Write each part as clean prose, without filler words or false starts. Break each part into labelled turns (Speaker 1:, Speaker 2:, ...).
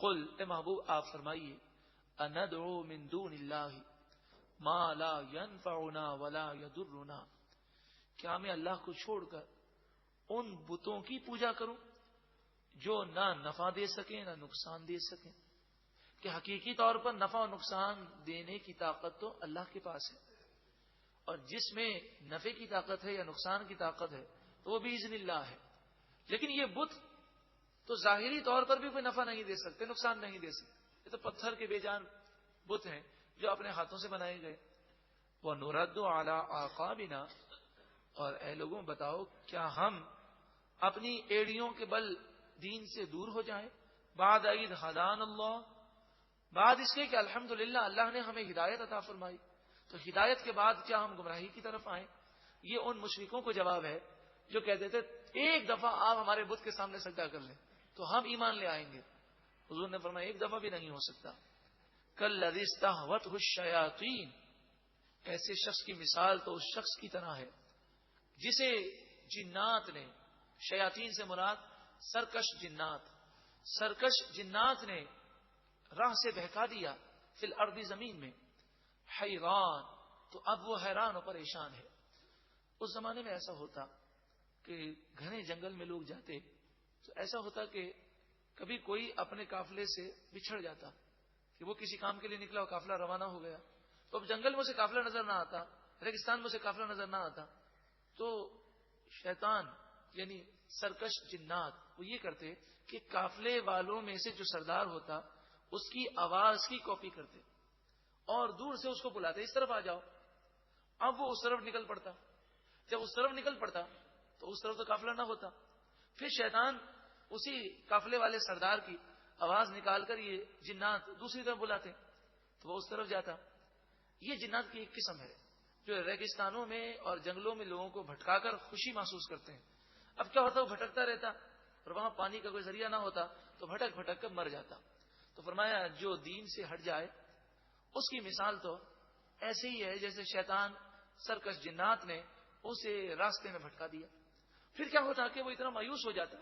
Speaker 1: قل اے محبوب آپ فرمائیے اندعو من دون اللہ ما لا ينفعنا ولا يضرنا، کیا میں اللہ کو چھوڑ کر ان بتوں کی پوجا کروں جو نہ نفع دے سکیں نہ نقصان دے سکیں؟ کہ حقیقی طور پر نفع و نقصان دینے کی طاقت تو اللہ کے پاس ہے، اور جس میں نفع کی طاقت ہے یا نقصان کی طاقت ہے تو وہ بھی باذن اللہ ہے. لیکن یہ بت تو ظاہری طور پر بھی کوئی نفع نہیں دے سکتے، نقصان نہیں دے سکتے. یہ تو پتھر کے بے جان بت ہیں جو اپنے ہاتھوں سے بنائے گئے. وَنُرَدُّ عَلَىٰ أَعْقَابِنَا، اور اے لوگوں بتاؤ کیا ہم اپنی ایڑیوں کے بل دین سے دور ہو جائیں؟ بعد اذ ہدان اللہ، بعد اس کے کہ الحمدللہ اللہ نے ہمیں ہدایت عطا فرمائی، تو ہدایت کے بعد کیا ہم گمراہی کی طرف آئیں؟ یہ ان مشرکوں کو جواب ہے جو کہتے تھے ایک دفعہ آپ ہمارے بت کے سامنے سجدہ کر لیں تو ہم ایمان لے آئیں گے. حضور نے فرمایا ایک دفعہ بھی نہیں ہو سکتا. کالذی استہوتہ الشیاطین، ایسے شخص کی مثال تو اس شخص کی طرح ہے جسے جنات نے، شیاطین سے مراد سرکش جنات نے راہ سے بہکا دیا، فی الارض زمین میں، حیران، تو اب وہ حیران و پریشان ہے. اس زمانے میں ایسا ہوتا کہ گھنے جنگل میں لوگ جاتے تو ایسا ہوتا کہ کبھی کوئی اپنے قافلے سے بچھڑ جاتا کہ وہ کسی کام کے لیے نکلا اور قافلہ روانہ ہو گیا، تو اب جنگل میں اسے قافلہ نظر نہ آتا، ریگستان میں اسے قافلہ نظر نہ آتا، تو شیطان یعنی سرکش جنات وہ یہ کرتے کہ قافلے والوں میں سے جو سردار ہوتا اس کی آواز کی کاپی کرتے اور دور سے اس کو بلاتے اس طرف آ جاؤ. اب وہ اس طرف نکل پڑتا، جب اس طرف نکل پڑتا تو اس طرف تو قافلہ نہ ہوتا. پھر شیطان اسی قافلے والے سردار کی آواز نکال کر یہ جنات دوسری طرف بلاتے تو وہ اس طرف جاتا. یہ جنات کی ایک قسم ہے جو ریگستانوں میں اور جنگلوں میں لوگوں کو بھٹکا کر خوشی محسوس کرتے ہیں. اب کیا ہوتا وہ بھٹکتا رہتا اور وہاں پانی کا کوئی ذریعہ نہ ہوتا تو بھٹک بھٹک کر مر جاتا. تو فرمایا جو دین سے ہٹ جائے اس کی مثال تو ایسے ہی ہے جیسے شیطان سرکش جنات نے اسے راستے میں بھٹکا دیا. پھر کیا ہوتا کہ وہ اتنا مایوس ہو جاتا،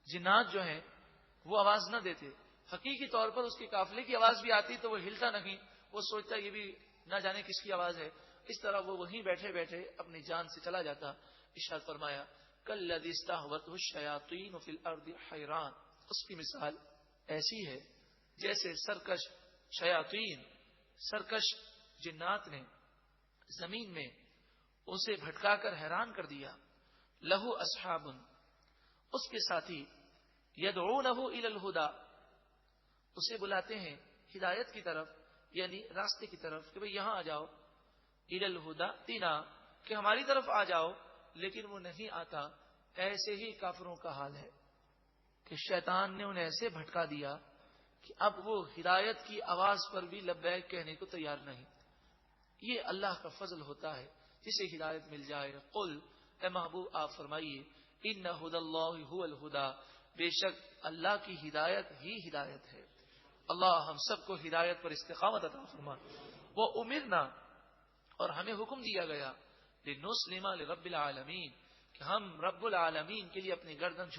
Speaker 1: جنات جو ہیں وہ آواز نہ دیتے، حقیقی طور پر اس کے قافلے کی آواز بھی آتی تو وہ ہلتا نہیں، وہ سوچتا یہ بھی نہ جانے کس کی آواز ہے. اس طرح وہ وہیں بیٹھے بیٹھے اپنی جان سے چلا جاتا. ارشاد فرمایا کالذی استہوتہ الشیاطین فی الارض حیران، اس کی مثال ایسی ہے جیسے سرکش جنات نے زمین میں اسے بھٹکا کر حیران کر دیا. لہو اصحاب، اس کے ساتھی، یدعونہ الی الہدی، اسے بلاتے ہیں ہدایت کی طرف یعنی راستے کی طرف کہ بھئی یہاں آ جاؤ، الی الہدی تینا کہ ہماری طرف آ جاؤ، لیکن وہ نہیں آتا. ایسے ہی کافروں کا حال ہے کہ شیطان نے انہیں ایسے بھٹکا دیا کہ اب وہ ہدایت کی آواز پر بھی لبیک کہنے کو تیار نہیں. یہ اللہ کا فضل ہوتا ہے جسے ہدایت مل جائے. قل اے محبوب آپ فرمائیے ان ھدی اللہ ھو الھدی، بے شک اللہ کی ہدایت ہی ہدایت ہے. اللہ ہم سب کو ہدایت پر استقامت عطا فرما. وہ امرنا، اور ہمیں حکم دیا گیا، لنسلم لرب العالمین، کہ ہم رب العالمین کے لیے اپنی گردن